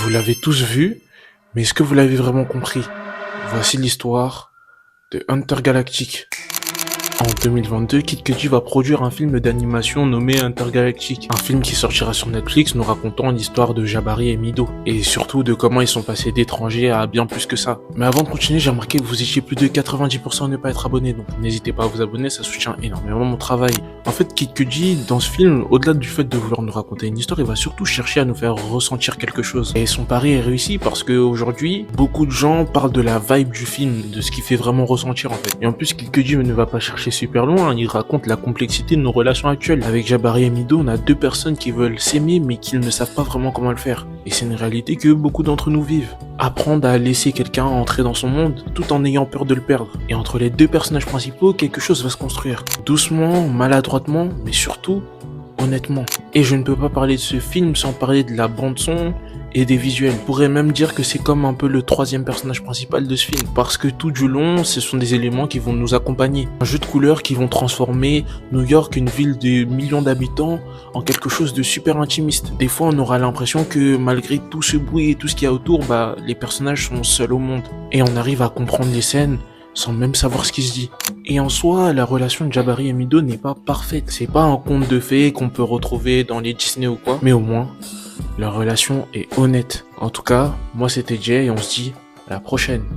Vous l'avez tous vu, mais est-ce que vous l'avez vraiment compris? Voici l'histoire de Hunter Galactic. En 2022, Kid Cudi va produire un film d'animation nommé Intergalactic. Un film qui sortira sur Netflix nous racontant l'histoire de Jabari et Mido. Et surtout de comment ils sont passés d'étrangers à bien plus que ça. Mais avant de continuer, j'ai remarqué que vous étiez plus de 90% à ne pas être abonné. Donc n'hésitez pas à vous abonner, ça soutient énormément mon travail. En fait, Kid Cudi, dans ce film, au-delà du fait de vouloir nous raconter une histoire, il va surtout chercher à nous faire ressentir quelque chose. Et son pari est réussi parce que aujourd'hui, beaucoup de gens parlent de la vibe du film, de ce qui fait vraiment ressentir en fait. Et en plus, Kid Cudi ne va pas chercher super loin, il raconte la complexité de nos relations actuelles. Avec Jabari et Mido, on a deux personnes qui veulent s'aimer mais qui ne savent pas vraiment comment le faire. Et c'est une réalité que beaucoup d'entre nous vivent. Apprendre à laisser quelqu'un entrer dans son monde tout en ayant peur de le perdre. Et entre les deux personnages principaux, quelque chose va se construire. Doucement, maladroitement, mais surtout, honnêtement. Et je ne peux pas parler de ce film sans parler de la bande son et des visuels. Je pourrais même dire que c'est comme un peu le troisième personnage principal de ce film. Parce que tout du long, ce sont des éléments qui vont nous accompagner. Un jeu de couleurs qui vont transformer New York, une ville de millions d'habitants, en quelque chose de super intimiste. Des fois, on aura l'impression que malgré tout ce bruit et tout ce qu'il y a autour, les personnages sont seuls au monde. Et on arrive à comprendre les scènes sans même savoir ce qui se dit. Et en soi, la relation de Jabari et Mido n'est pas parfaite. C'est pas un conte de fées qu'on peut retrouver dans les Disney ou quoi. Mais au moins, leur relation est honnête. En tout cas, moi c'était Jay et on se dit à la prochaine.